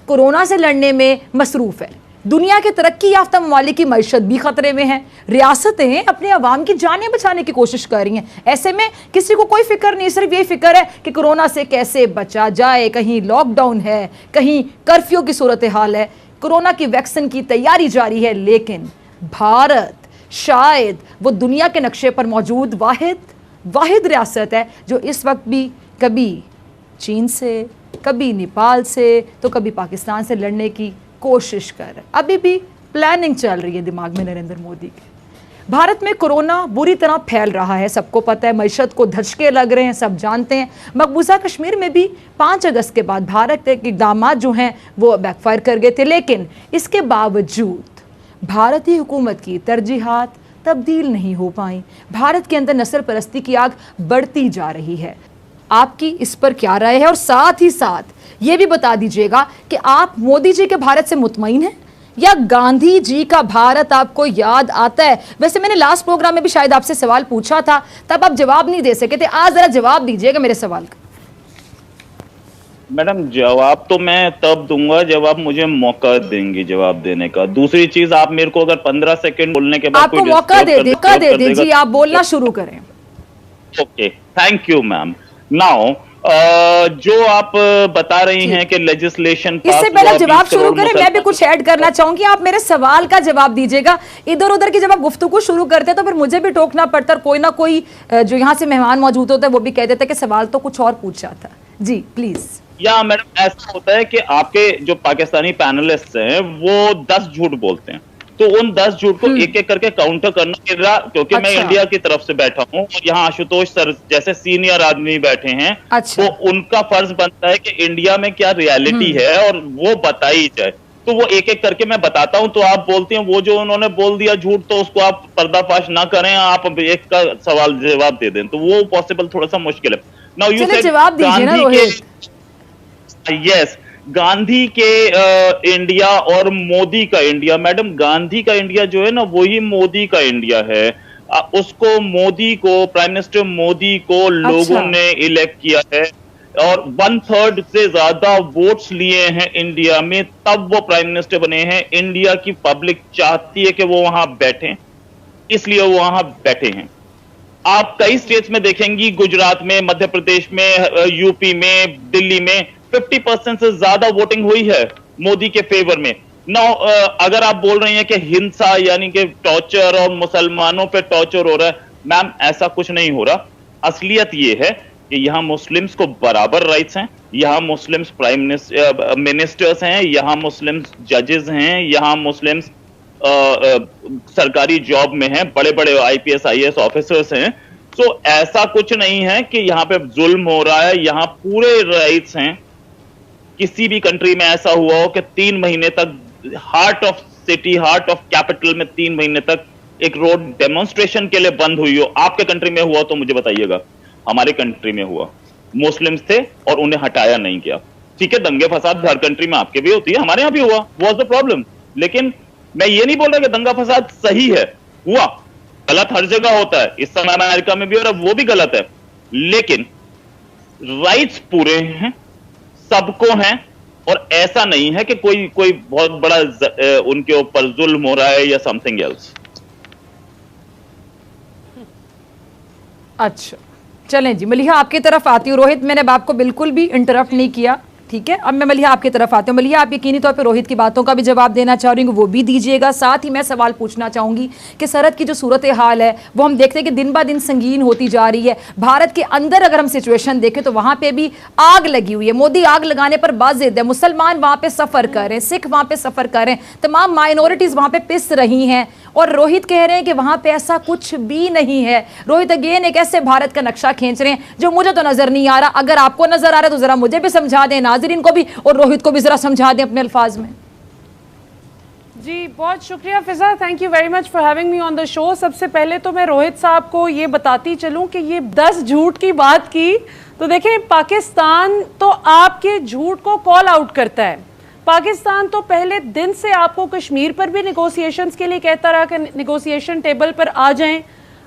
Corona से लड़ने में मसरूफ है। दुनिया के तरक्की याफ्ता ममालिक की मईशत भी खतरे में है। रियासतें अपने अवाम की जानें बचाने की कोशिश कर रही हैं। ऐसे में किसी को कोई फिक्र नहीं, सिर्फ यही फिक्र है कि कोरोना से कैसे बचा जाए। कहीं लॉकडाउन है, कहीं कर्फ्यू की सूरत हाल है, कोरोना की वैक्सीन की तैयारी जारी है। लेकिन भारत शायद वो दुनिया के नक्शे पर मौजूद वाहिद रियासत है जो इस वक्त भी कभी चीन से, कभी नेपाल से, तो कभी पाकिस्तान से लड़ने की कोशिश कर रहा है। अभी भी प्लानिंग चल रही है दिमाग में नरेंद्र मोदी के। भारत में कोरोना बुरी तरह फैल रहा है, सबको पता है। मईशत को धचके लग रहे हैं, सब जानते हैं। मकबूजा कश्मीर में भी 5 अगस्त के बाद भारत के इक़दाम जो हैं वो बैकफायर कर गए थे। लेकिन इसके बावजूद भारतीय हुकूमत की तरजीहात तब्दील नहीं हो पाई। भारत के अंदर नस्ल परस्ती की आग बढ़ती जा रही है। आपकी इस पर क्या राय है? और साथ ही साथ ये भी बता दीजिएगा कि आप मोदी जी के भारत से मुतमईन हैं या गांधी जी का भारत आपको याद आता है? वैसे मैंने लास्ट प्रोग्राम में भी शायद आपसे सवाल पूछा था, तब आप जवाब नहीं दे सके थे। आज जरा जवाब दीजिएगा मेरे सवाल का। मैडम जवाब तो मैं तब दूंगा जब आप मुझे मौका देंगी जवाब देने का। दूसरी चीज, आप मेरे को अगर 15 सेकंड बोलने के बाद आपको मौका दे जी, आप बोलना शुरू करें। Okay, thank you ma'am. Now जो आप बता रही हैं कि लेजिस्लेशन, इससे पहले जवाब शुरू करें, मैं भी कुछ ऐड करना चाहूंगी। आप मेरे सवाल का जवाब दीजिएगा। इधर उधर की जब आप गुफ्तगू शुरू करते हैं तो फिर मुझे भी टोकना पड़ता है। कोई ना कोई जो यहाँ से मेहमान मौजूद होता है वो भी कह देता है कि सवाल तो कुछ और पूछा था। जी प्लीज। या मैडम, ऐसा होता है कि आपके जो पाकिस्तानी पैनलिस्ट हैं वो 10 झूठ बोलते हैं, तो उन 10 झूठ को एक एक करके काउंटर करना मेरा, क्योंकि मैं इंडिया की तरफ से बैठा हूं और यहाँ आशुतोष सर जैसे सीनियर आदमी बैठे हैं, तो उनका फर्ज बनता है कि इंडिया में क्या रियलिटी है और वो बताई जाए। तो वो एक एक करके मैं बताता हूं, तो आप बोलते हैं वो जो उन्होंने बोल दिया झूठ तो उसको आप पर्दाफाश ना करें, आप एक का सवाल जवाब दे दें, तो वो पॉसिबल थोड़ा सा मुश्किल है। नाउ यू सेड जवाब दीजिए ना रोहित। यस, गांधी के इंडिया और मोदी का इंडिया। मैडम, गांधी का इंडिया जो है ना वही मोदी का इंडिया है। उसको मोदी को, प्राइम मिनिस्टर मोदी को लोगों ने इलेक्ट किया है और 1/3 से ज्यादा वोट्स लिए हैं इंडिया में, तब वो प्राइम मिनिस्टर बने हैं। इंडिया की पब्लिक चाहती है कि वो वहां बैठे, इसलिए वो वहां बैठे हैं। आप कई स्टेट्स में देखेंगी, गुजरात में, मध्य प्रदेश में, यूपी में, दिल्ली में 50% से ज्यादा वोटिंग हुई है मोदी के फेवर में। नाउ अगर आप बोल रही हैं कि हिंसा यानी कि टॉर्चर और मुसलमानों पे टॉर्चर हो रहा है, मैम ऐसा कुछ नहीं हो रहा। असलियत ये है कि यहां मुस्लिम्स को बराबर राइट्स हैं, यहां मुस्लिम्स प्राइम मिनिस्टर्स हैं, यहां मुस्लिम्स जजेस हैं, यहां मुस्लिम्स सरकारी जॉब में हैं, बड़े बड़े IPS IAS ऑफिसर्स हैं। तो ऐसा कुछ नहीं है कि यहाँ पे जुल्म हो रहा है, यहाँ पूरे राइट्स हैं। किसी भी कंट्री में ऐसा हुआ हो कि 3 महीने तक heart of city, heart of capital में 3 महीने तक एक रोड डेमोन्स्ट्रेशन के लिए बंद हुई हो? आपके कंट्री में हुआ तो मुझे बताइएगा। हमारे कंट्री में हुआ, मुस्लिम्स थे और उन्हें हटाया नहीं गया। ठीक है, दंगे फसाद हर कंट्री में आपके भी होती है, हमारे यहाँ भी हुआ, वॉज द प्रॉब्लम। लेकिन मैं ये नहीं बोल रहा कि दंगा फसाद सही है, हुआ, गलत हर जगह होता है, इस समय अमेरिका में भी हो रहा है, वो भी गलत है। लेकिन राइट्स पूरे हैं, सबको हैं, और ऐसा नहीं है कि कोई बहुत बड़ा उनके ऊपर जुल्म हो रहा है या समथिंग एल्स। अच्छा, चलें जी, मलिहा आपकी तरफ आती हूँ। रोहित, मैंने आपको बिल्कुल भी इंटरप्ट नहीं किया, ठीक है। अब मैं मलिहा आपकी तरफ आती हूँ। मलिहा, आप यकीनी तौर पे रोहित की बातों का भी जवाब देना चाह रही हूँ, वो भी दीजिएगा। साथ ही मैं सवाल पूछना चाहूँगी कि सरहद की जो सूरत हाल है वो हम देखते हैं कि दिन ब दिन संगीन होती जा रही है। भारत के अंदर अगर हम सिचुएशन देखें तो वहाँ पे भी आग लगी हुई है। मोदी आग लगाने पर बाजिद है। मुसलमान वहाँ पे सफ़र कर रहे हैं, सिख वहाँ पे सफ़र कर रहे हैं, तमाम माइनॉरिटीज़ वहाँ पे पिस रही हैं, और रोहित कह रहे हैं कि वहाँ पे ऐसा कुछ भी नहीं है। रोहित अगेन एक ऐसे भारत का नक्शा खींच रहे हैं जो मुझे तो नज़र नहीं आ रहा। अगर आपको नज़र आ रहा है तो ज़रा मुझे भी समझा दें, नाज़रीन को भी, और रोहित को भी ज़रा समझा दें अपने अल्फाज में। जी बहुत शुक्रिया Fiza, thank you very much for having me on the show. सबसे पहले तो मैं रोहित साहब को ये बताती चलूं कि ये 10 झूठ की बात की, तो देखें पाकिस्तान तो आपके झूठ को कॉल आउट करता है। पाकिस्तान तो पहले दिन से आपको कश्मीर पर भी निगोशिएशंस के लिए कहता रहा कि निगोशिएशन टेबल पर आ जाएं।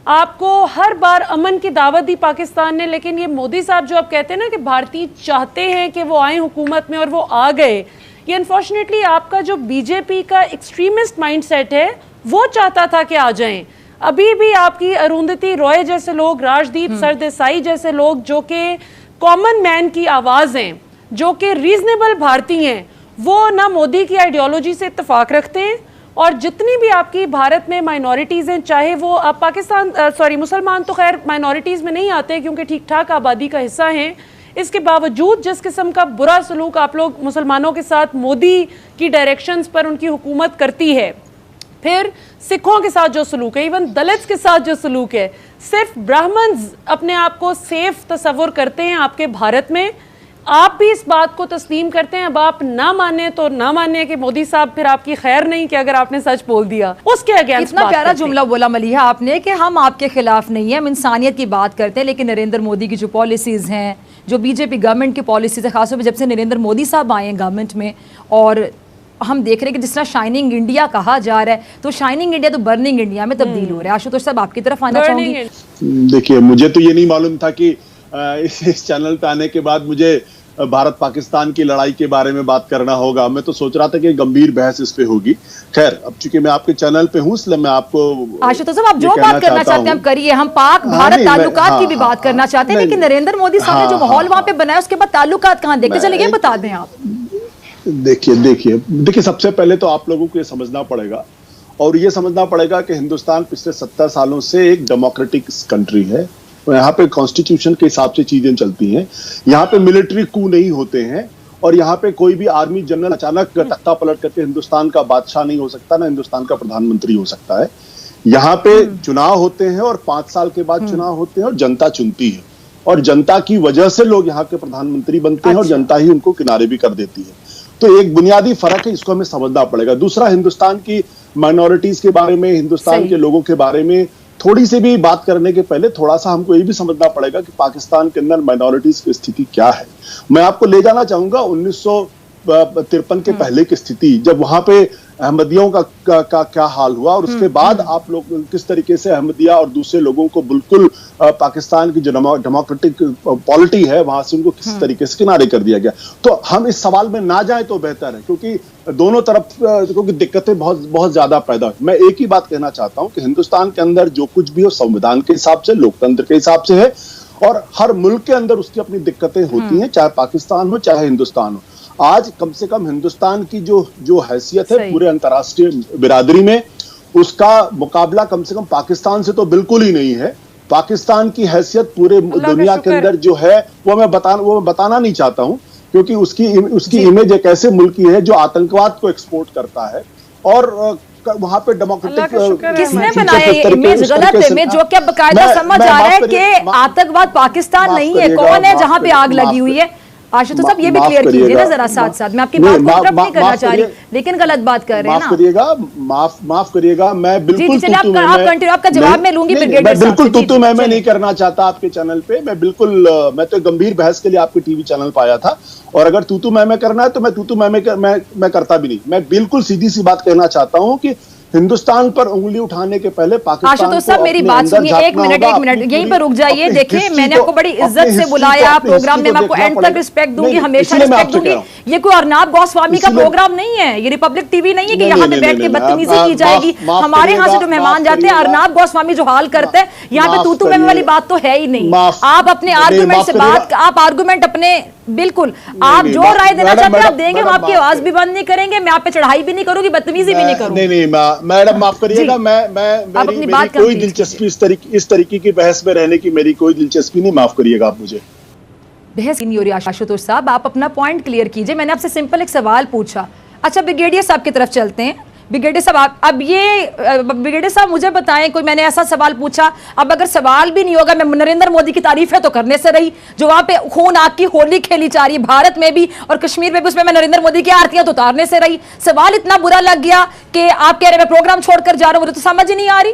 आपको हर बार अमन की दावत दी पाकिस्तान ने, लेकिन ये मोदी साहब जो आप कहते हैं ना कि भारतीय चाहते हैं कि वो आए हुकूमत में और वो आ गए, ये अनफॉर्चुनेटली आपका जो बीजेपी का एक्सट्रीमिस्ट माइंडसेट है वो चाहता था कि आ जाएं। अभी भी आपकी अरुंधति रॉय जैसे लोग, राजदीप सरदेसाई जैसे लोग जो कि कॉमन मैन की आवाज़ हैं, जो कि रीजनेबल भारतीय हैं, वो ना मोदी की आइडियोलॉजी से इत्तेफाक रखते हैं। और जितनी भी आपकी भारत में माइनॉरिटीज़ हैं, चाहे वो आप पाकिस्तान मुसलमान तो खैर माइनॉरिटीज़ में नहीं आते क्योंकि ठीक ठाक आबादी का हिस्सा हैं, इसके बावजूद जिस किस्म का बुरा सलूक आप लोग मुसलमानों के साथ मोदी की डायरेक्शंस पर उनकी हुकूमत करती है, फिर सिखों के साथ जो सलूक है, इवन दलित्स के साथ जो सलूक है, सिर्फ ब्राह्मण्स अपने आप को सेफ तस्वुर करते हैं आपके भारत में। आप भी इस बात को तस्लीम करते हैं। अब आप ना माने तो ना माने कि मोदी साहब फिर आपकी खैर नहीं कि अगर आपने सच बोल दिया, उसके अगेंस्ट इतना प्यारा जुमला बोला मलिहा आपने कि हम आपके खिलाफ नहीं है, हम इंसानियत की बात करते हैं। लेकिन नरेंद्र मोदी की जो पॉलिसीज हैं, जो बीजेपी गवर्नमेंट की पॉलिसीज है, खासतौर पर जब से नरेंद्र मोदी साहब आए हैं गवर्नमेंट में, और हम देख रहे हैं कि जिस तरह शाइनिंग इंडिया कहा जा रहा है, तो शाइनिंग इंडिया तो बर्निंग इंडिया में तब्दील हो रहा है। आशुतोष साहब आपकी तरफ आना चाहूंगी। देखिए, मुझे तो ये नहीं मालूम था कि इस चैनल पे आने के बाद मुझे भारत पाकिस्तान की लड़ाई के बारे में बात करना होगा। मैं तो सोच रहा था कि गंभीर बहस इस पे होगी। खैर, अब चूंकि मैं आपके चैनल पे हूँ, इसलिए मैं आपको आशुतोष साहब, आप जो बात करना चाहते हैं हम करिए। हम पाक भारत ताल्लुकात की भी बात करना चाहते हैं, लेकिन नरेंद्र मोदी साहब ने जो माहौल वहां पे बनाया, उसके बाद ताल्लुकात कहाँ देखते चले गए, बता दें आप। देखिए, सबसे पहले तो आप लोगों को ये समझना पड़ेगा, और ये समझना पड़ेगा कि हिंदुस्तान पिछले 70 सालों से एक डेमोक्रेटिक कंट्री है। यहाँ पे कॉन्स्टिट्यूशन के हिसाब से चीजें चलती हैं। यहाँ पे मिलिट्री कू नहीं होते हैं, और यहाँ पे कोई भी आर्मी जनरल अचानक तख्ता पलट करके हिंदुस्तान का बादशाह नहीं हो सकता, ना हिंदुस्तान का प्रधानमंत्री हो सकता है। यहाँ पे चुनाव होते हैं, और 5 साल के बाद चुनाव होते हैं, और जनता चुनती है, और जनता की वजह से लोग यहाँ के प्रधानमंत्री बनते हैं, और जनता ही उनको किनारे भी कर देती है। तो एक बुनियादी फर्क है, इसको हमें समझना पड़ेगा। दूसरा, हिंदुस्तान की माइनॉरिटीज के बारे में, हिंदुस्तान के लोगों के बारे में थोड़ी सी भी बात करने के पहले थोड़ा सा हमको ये भी समझना पड़ेगा कि पाकिस्तान के अंदर माइनॉरिटीज की स्थिति क्या है। मैं आपको ले जाना चाहूंगा 1953 के पहले की स्थिति, जब वहां पे अहमदियों का क्या हाल हुआ, और उसके बाद आप लोग किस तरीके से अहमदिया और दूसरे लोगों को बिल्कुल पाकिस्तान की जो डेमोक्रेटिक पॉलिटी है वहां से उनको किस तरीके से किनारे कर दिया गया। तो हम इस सवाल में ना जाएं तो बेहतर है, क्योंकि दोनों तरफ क्योंकि दिक्कतें बहुत ज्यादा पैदा हुई। मैं एक ही बात कहना चाहता हूं कि हिंदुस्तान के अंदर जो कुछ भी हो संविधान के हिसाब से, लोकतंत्र के हिसाब से है, और हर मुल्क के अंदर उसकी अपनी दिक्कतें होती हैं, चाहे पाकिस्तान हो चाहे हिंदुस्तान हो। आज कम से कम हिंदुस्तान की जो हैसियत है पूरे अंतर्राष्ट्रीय बिरादरी में, उसका मुकाबला कम से कम पाकिस्तान से तो बिल्कुल ही नहीं है। पाकिस्तान की हैसियत पूरे दुनिया के अंदर जो है वो मैं बताना नहीं चाहता हूं, क्योंकि उसकी इमेज एक ऐसे मुल्क की है जो आतंकवाद को एक्सपोर्ट करता है, और वहां पे डेमोक्रेटिक किसने बनाया ये इमेज, गलत इमेज, जो कि बकायदा समझ आ रहा है कि आतंकवाद पाकिस्तान नहीं है, कौन है जहां पे आग लगी हुई है। आशुतोष साहब, ये भी क्लियर कीजिए ना जरा साथ साथ। मैं आपकी बात को इंटरप्ट नहीं करना चाह रही, लेकिन गलत बात कर रहे हैं ना। माफ करिएगा, मैं बिल्कुल आपका जवाब मैं लूंगी ब्रिगेडियर साहब। बिल्कुल तू मैं नहीं करना चाहता आपके चैनल पे। मैं तो गंभीर बहस के लिए आपके टीवी चैनल पे आया था, और अगर तू मैं करना है तो मैं करता भी नहीं। मैं बिल्कुल सीधी सी बात कहना चाहता हूँ कि हिंदुस्तान पर उंगली उठाने के पहले पाकिस्तान आशुतोष साहब, मेरी बात सुनिए, एक मिनट यहीं पर रुक जाइए। देखिए, मैंने आपको बड़ी इज्जत से बुलाया प्रोग्राम में, मैं आपको एंड तक रिस्पेक्ट दूंगी, हमेशा रिस्पेक्ट दूंगी। ये कोई अर्नाब गोस्वामी का प्रोग्राम नहीं है, ये रिपब्लिक टीवी नहीं है कि यहाँ पे बैठ के बदतमीजी की जाएगी। हमारे यहाँ से जो मेहमान जाते हैं, अर्नाब गोस्वामी जो हाल करते हैं, यहाँ पे तू मैं वाली बात तो है ही नहीं। आप अपने आर्गुमेंट से बात, आप आर्गुमेंट अपने, बिल्कुल आप जो राय देना चाहते हैं आप देंगे, हम आपकी आवाज भी बंद नहीं करेंगे, मैं आप पे चढ़ाई भी नहीं करूंगी, बदतमीजी भी नहीं करूंगी। नहीं मैडम, माफ करिएगा, मेरी कोई दिलचस्पी इस तरीके की बहस में रहने की मेरी कोई दिलचस्पी नहीं, माफ करिएगा आप मुझे। बहस नहीं हो रही आशुतोष साहब, आप अपना पॉइंट क्लियर कीजिए। मैंने आपसे सिंपल एक सवाल पूछा। अच्छा, ब्रिगेडियर साहब की तरफ चलते हैं। ब्रिगेडियर साहब, अब ये ब्रिगेडियर साहब मुझे बताएं, कोई मैंने ऐसा सवाल पूछा, अब अगर सवाल भी नहीं होगा, मैं नरेंद्र मोदी की तारीफ है तो करने से रही, जो वहां पे खून आग की होली खेली जा रही है भारत में भी और कश्मीर में भी, उसमें मैं नरेंद्र मोदी की आरतियां तो उतारने से रही। सवाल इतना बुरा लग गया कि आप कह रहे मैं प्रोग्राम छोड़कर जा रहा हूं, मुझे तो समझ ही नहीं आ रही।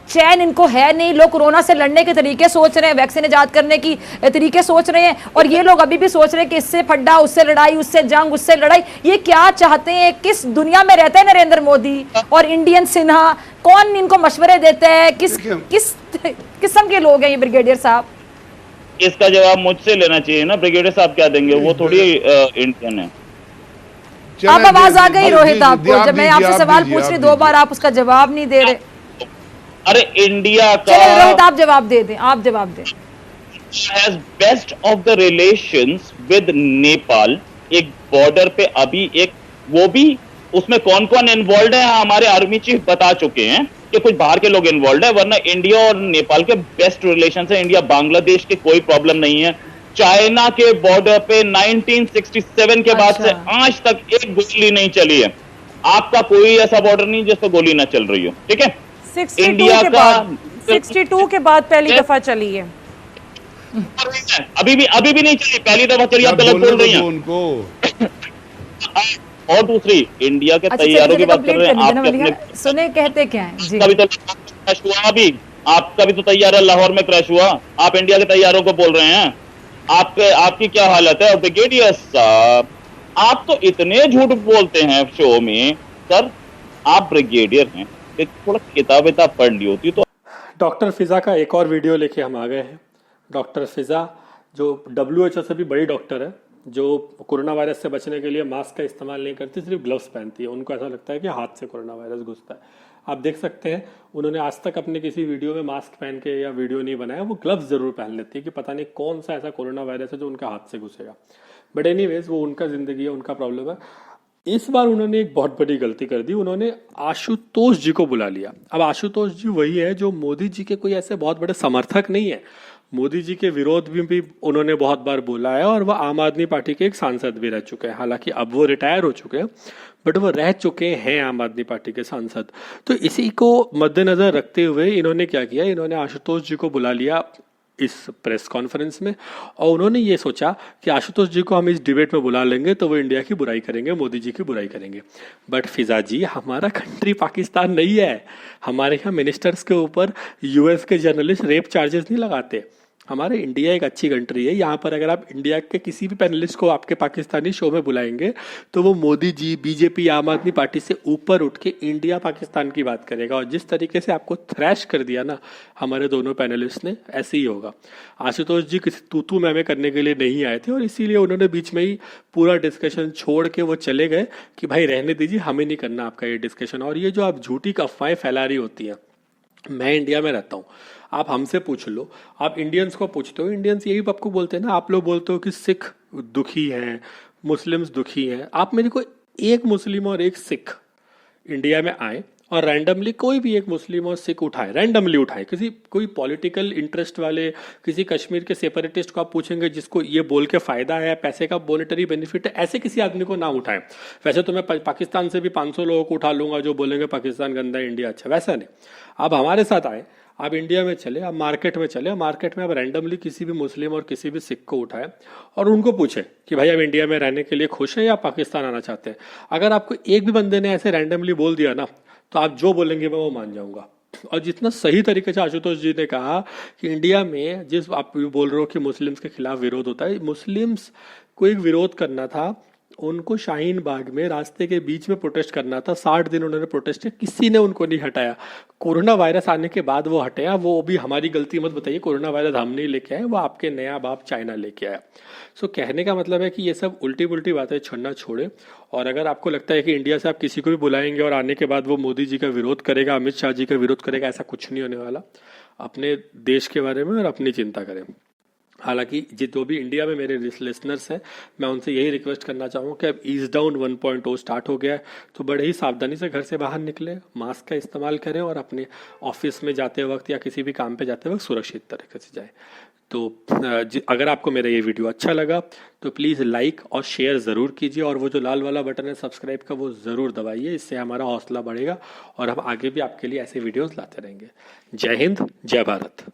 चैन इनको है नहीं, लोग कोरोना से लड़ने के तरीके सोच रहे हैं, वैक्सीन इजाद करने की तरीके सोच रहे हैं, और ये लोग अभी भी सोच रहे हैं कि इससे फड्डा, उससे लड़ाई, उससे जंग, उससे लड़ाई। ये क्या चाहते हैं? किस दुनिया में रहते हैं नरेंद्र मोदी और इंडियन सिन्हा? कौन इनको मशवरे देते हैं? किस किस्म के लोग हैं ये ब्रिगेडियर साहब? इसका जवाब मुझसे लेना चाहिए ना, ब्रिगेडियर साहब क्या देंगे, वो थोड़ी इंडियन है। चलें, अब आवाज आ गई रोहित जी, आपको, जब मैं आपसे सवाल पूछ रही 2 बार आप उसका जवाब नहीं दे रहे। अरे इंडिया चलिए रोहित का आप जवाब दे दें, आप जवाब दें। Has best of the relations with Nepal. एक बॉर्डर पे अभी एक वो भी उसमें कौन कौन इन्वॉल्व है हमारे आर्मी चीफ बता चुके हैं कि कुछ बाहर के लोग इन्वॉल्व है, वरना इंडिया और नेपाल के बेस्ट रिलेशंस है। इंडिया बांग्लादेश के कोई प्रॉब्लम नहीं है। चाइना के बॉर्डर पे 1967 के बाद से आज तक एक गोली नहीं चली है। आपका कोई ऐसा बॉर्डर नहीं जिस पर गोली ना चल रही हो, ठीक है। 62 के बाद पहली दफा चली है। अभी भी नहीं चली, पहली दफा चली। आप गलत बोल रही हैं उनको। और दूसरी इंडिया के तैयारों की बात कर रहे हैं आप, सुने कहते क्या है जी। कभी तो क्रैश हुआ, अभी आपका भी तो तैयारा लाहौर में क्रैश हुआ, आप इंडिया के तैयारों को बोल रहे हैं। आपकी क्या हालत है ब्रिगेडियर साहब? आप तो इतने झूठ बोलते हैं शो में। सर आप ब्रिगेडियर हैं, थोड़ा किताबें पढ़ ली होती तो। डॉक्टर फिजा का एक और वीडियो लेके हम आ गए हैं। डॉक्टर फिजा जो WHO से भी बड़ी डॉक्टर है, जो कोरोना वायरस से बचने के लिए मास्क का इस्तेमाल नहीं करती, सिर्फ ग्लव्स पहनती है। उनको ऐसा लगता है कि हाथ से कोरोना वायरस घुसता है। आप देख सकते हैं उन्होंने आज तक अपने किसी वीडियो में मास्क पहन के या वीडियो नहीं बनाया। वो ग्लव्स जरूर पहन लेती है कि पता नहीं कौन सा ऐसा कोरोना वायरस है जो उनका हाथ से घुसेगा। बट एनीवेज वो उनका जिंदगी है, उनका प्रॉब्लम है। इस बार उन्होंने एक बहुत बड़ी गलती कर दी, उन्होंने आशुतोष जी को बुला लिया। अब आशुतोष जी वही है जो मोदी जी के कोई ऐसे बहुत बड़े समर्थक नहीं है। मोदी जी के विरोध में भी उन्होंने बहुत बार बोला है और वह आम आदमी पार्टी के एक सांसद भी रह चुके हैं। हालांकि अब वो रिटायर हो चुके हैं, बट वो रह चुके हैं आम आदमी पार्टी के सांसद। तो इसी को मद्देनजर रखते हुए इन्होंने क्या किया, इन्होंने आशुतोष जी को बुला लिया इस प्रेस कॉन्फ्रेंस में, और उन्होंने ये सोचा कि आशुतोष जी को हम इस डिबेट में बुला लेंगे तो वो इंडिया की बुराई करेंगे, मोदी जी की बुराई करेंगे। बट फिजा जी, हमारा कंट्री पाकिस्तान नहीं है। हमारे यहाँ मिनिस्टर्स के ऊपर US के जर्नलिस्ट रेप चार्जेस नहीं लगाते। हमारे इंडिया एक अच्छी कंट्री है। यहाँ पर अगर आप इंडिया के किसी भी पैनलिस्ट को आपके पाकिस्तानी शो में बुलाएंगे तो वो मोदी जी, बीजेपी, आम आदमी पार्टी से ऊपर उठ के इंडिया पाकिस्तान की बात करेगा। और जिस तरीके से आपको थ्रैश कर दिया ना हमारे दोनों पैनलिस्ट ने, ऐसे ही होगा। आशुतोष जी किसी तूतू मैमे करने के लिए नहीं आए थे और इसीलिए उन्होंने बीच में ही पूरा डिस्कशन छोड़ के वो चले गए कि भाई रहने दीजिए, हमें नहीं करना आपका ये डिस्कशन। और ये जो आप झूठी अफवाहें फैला रही होती हैं, मैं इंडिया में रहता हूँ, आप हमसे पूछ लो, आप इंडियंस को पूछते हो, इंडियंस यही आपको बोलते हैं ना। आप लोग बोलते हो कि सिख दुखी हैं, मुस्लिम्स दुखी हैं। आप मेरे को एक मुस्लिम और एक सिख इंडिया में आए और रैंडमली कोई भी एक मुस्लिम और सिख उठाए, रैंडमली उठाए, किसी कोई पॉलिटिकल इंटरेस्ट वाले किसी कश्मीर के सेपरेटिस्ट को आप पूछेंगे जिसको ये बोल के फायदा है, पैसे का मॉनेटरी बेनिफिट है, ऐसे किसी आदमी को ना उठाएं। वैसे तो मैं पाकिस्तान से भी 500 लोगों को उठा लूंगा जो बोलेंगे पाकिस्तान गंदा है, इंडिया अच्छा, वैसा नहीं। आप हमारे साथ आए, आप इंडिया में चले, आप मार्केट में चले, मार्केट में आप रैंडमली किसी भी मुस्लिम और किसी भी सिख को उठाए और उनको पूछे कि भाई आप इंडिया में रहने के लिए खुश हैं या पाकिस्तान आना चाहते हैं। अगर आपको एक भी बंदे ने ऐसे रैंडमली बोल दिया ना, तो आप जो बोलेंगे मैं वो मान जाऊंगा। और जितना सही तरीके से आशुतोष जी ने कहा कि इंडिया में जिस आप बोल रहे हो कि मुस्लिम्स के खिलाफ विरोध होता है, मुस्लिम्स को एक विरोध करना था, उनको शाहीन बाग में रास्ते के बीच में प्रोटेस्ट करना था। 60 दिन उन्होंने प्रोटेस्ट किया, किसी ने उनको नहीं हटाया। कोरोना वायरस आने के बाद वो हटाया, वो भी हमारी गलती मत बताइए। कोरोना वायरस हम नहीं लेके आए, वो आपके नया बाप चाइना लेके आया। सो कहने का मतलब है कि ये सब उल्टी पुल्टी बातें छोड़ना छोड़े। और अगर आपको लगता है कि इंडिया से आप किसी को भी बुलाएंगे और आने के बाद वो मोदी जी का विरोध करेगा, अमित शाह जी का विरोध करेगा, ऐसा कुछ नहीं होने वाला। अपने देश के बारे में और अपनी चिंता करें। हालांकि जो भी इंडिया में मेरे लिसनर्स हैं, मैं उनसे यही रिक्वेस्ट करना चाहूँगा कि अब ईज डाउन 1.0 स्टार्ट हो गया है, तो बड़े ही सावधानी से घर से बाहर निकलें, मास्क का इस्तेमाल करें और अपने ऑफिस में जाते वक्त या किसी भी काम पे जाते वक्त सुरक्षित तरीके से जाएं। तो अगर आपको मेरा ये वीडियो अच्छा लगा तो प्लीज़ लाइक और शेयर ज़रूर कीजिए, और वो जो लाल वाला बटन है सब्सक्राइब का वो ज़रूर दबाइए। इससे हमारा हौसला बढ़ेगा और हम आगे भी आपके लिए ऐसे वीडियोज़ लाते रहेंगे। जय हिंद, जय भारत।